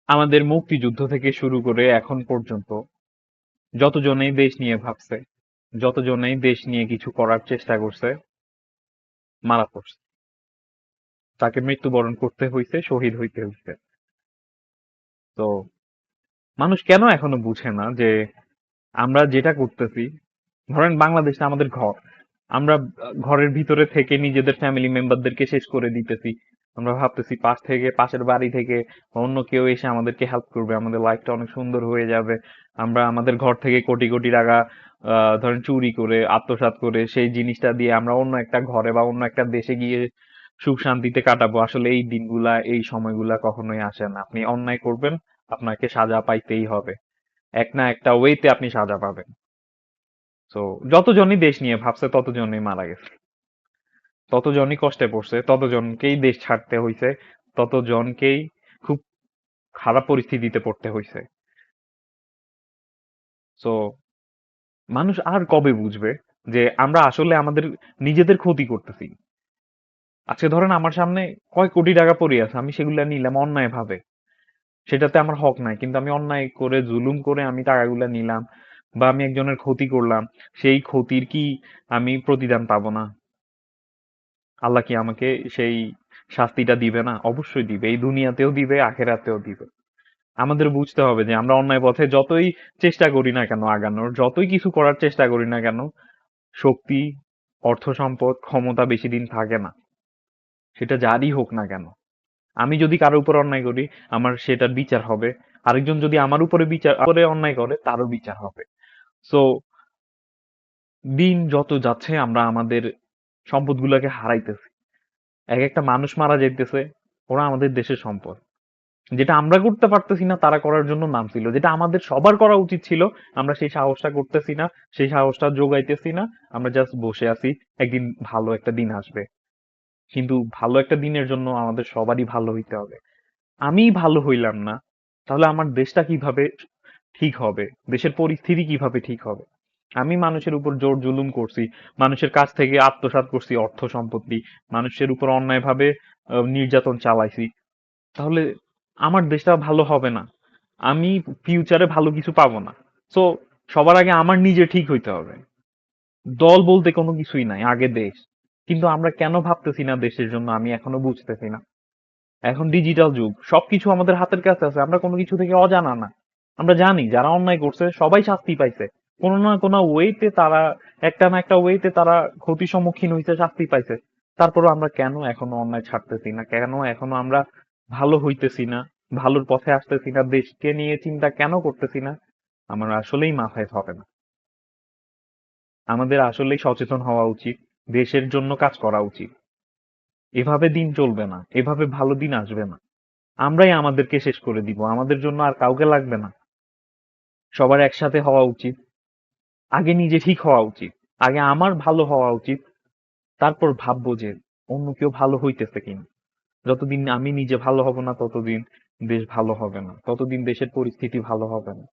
আমাদের মুক্তিযুদ্ধ থেকে শুরু করে এখন পর্যন্ত যতজনেই দেশ নিয়ে ভাবছে, যতজনেই দেশ নিয়ে কিছু করার চেষ্টা করছে, মারা পড়ছে। তাকে মৃত্যুবরণ করতে হইছে, শহীদ হইতে হইছে। তো মানুষ কেন এখনো বুঝে না যে আমরা যেটা করতেছি, ধরেন বাংলাদেশটা আমাদের ঘর। আমরা ঘরের ভিতরে থেকে নিজেদের ফ্যামিলি মেম্বারদেরকে শেষ করে দিতেছি। আমরা ভাবতেছি পাশের বাড়ি থেকে অন্য কেউ এসে আমাদেরকে হেল্প করবে, আমাদের লাইফটা অনেক সুন্দর হয়ে যাবে। আমরা আমাদের ঘর থেকে কোটি কোটি টাকা ধরেন চুরি করে আত্মসাৎ করে সেই জিনিসটা দিয়ে আমরা অন্য একটা ঘরে বা অন্য একটা দেশে গিয়ে সুখ শান্তিতে কাটাবো। আসলে এই দিনগুলা, এই সময়গুলা কখনোই আসে না। আপনি অন্যায় করবেন, আপনাকে সাজা পাইতেই হবে। এক না একটা ওয়েতে আপনি সাজা পাবেন। তো যতজনই দেশ নিয়ে ভাবছে ততজনই মারা গেছে, ততজনই কষ্টে পড়ছে, ততজনকেই দেশ ছাড়তে হইছে, ততজনকেই খুব খারাপ পরিস্থিতিতে পড়তে হইছে। তো মানুষ আর কবে বুঝবে যে আমরা আসলে আমাদের নিজেদের ক্ষতি করতেছি? আজকে ধরেন আমার সামনে কয় কোটি টাকা পড়ে আছে, আমি সেগুলা নিলাম অন্যায় ভাবে। সেটাতে আমার হক নাই, কিন্তু আমি অন্যায় করে জুলুম করে আমি টাকাগুলা নিলাম বা আমি একজনের ক্ষতি করলাম। সেই ক্ষতির কি আমি প্রতিদান পাবো না? আল্লাহ কি আমাকে সেই শাস্তিটা দিবে না? অবশ্যই দিবে, এই দুনিয়াতেও দিবে, আখেরাতেও দিবে। আমাদের বুঝতে হবে যে আমরা অন্যায় পথে যতই চেষ্টা করি না কেন আগানোর, যতই কিছু করার চেষ্টা করি না কেন, শক্তি, অর্থ সম্পদ, ক্ষমতা বেশি দিন থাকে না। সেটা যারই হোক না কেন। আমি যদি কারো উপর অন্যায় করি, আমার সেটার বিচার হবে। আরেকজন যদি আমার উপরে অন্যায় করে, তারও বিচার হবে। সো দিন যত যাচ্ছে আমরা আমাদের সম্পদগুলোকে হারাইতেছি। এক একটা মানুষ মারা যাইতেছে, ওরা আমাদের দেশের সম্পদ। যেটা আমরা করতে পারতেছি না, তারা করার জন্য নামছিল। যেটা আমাদের সবার করা উচিত ছিল, আমরা সেই সাহসটা করতেছি না, সেই সাহসটা যোগাইতেছি না। আমরা জাস্ট বসে আছি, একদিন ভালো একটা দিন আসবে। কিন্তু ভালো একটা দিনের জন্য আমাদের সবারই ভালো হইতে হবে। আমিই ভালো হইলাম না, তাহলে আমার দেশটা কিভাবে ঠিক হবে? দেশের পরিস্থিতি কিভাবে ঠিক হবে? আমি মানুষের উপর জোর জুলুম করছি, মানুষের কাছ থেকে আত্মসাৎ করছি অর্থ সম্পত্তি, মানুষের উপর অন্যায়ভাবে নির্যাতন চালাইছি। তাহলে আমার দেশটা ভালো হবে না, আমি ফিউচারে ভালো কিছু পাবো না। সো সবার আগে আমার নিজে ঠিক হইতে হবে। দল বলতে কোনো কিছুই নাই, আগে দেশ। কিন্তু আমরা কেন ভাবতেছি না দেশের জন্য, আমি এখনো বুঝতেছি না। এখন ডিজিটাল যুগ, সবকিছু আমাদের হাতের কাছে আছে, আমরা কোনো কিছু থেকে অজানা না। আমরা জানি যারা অন্যায় করছে সবাই শাস্তি পাইছে, কোনো না কোনো ওয়েতে তারা, একটা না একটা ওয়েতে তারা ক্ষতির সম্মুখীন হইছে, শাস্তি পাইছে। তারপরও আমরা কেন এখনো অন্যায় ছাড়তেছি না? কেন এখনো আমরা ভালো হইতেছি না, ভালোর পথে আসতেছি না, দেশকে নিয়ে চিন্তা কেন করতেছি না? আমার আসলেই মাথায় ধরে না। আমাদের আসলেই সচেতন হওয়া উচিত, দেশের জন্য কাজ করা উচিত। এভাবে দিন চলবে না, এভাবে ভালো দিন আসবে না। আমরাই আমাদেরকে শেষ করে দিব, আমাদের জন্য আর কাউকে লাগবে না। সবার একসাথে হওয়া উচিত। আগে নিজে ঠিক হওয়া উচিত, আগে আমার ভালো হওয়া উচিত। তারপর ভাববো যে অন্য কেউ ভালো হইতেছে কিনা। যতদিন আমি নিজে ভালো হব না, ততদিন দেশ ভালো হবে না, ততদিন দেশের পরিস্থিতি ভালো হবে না।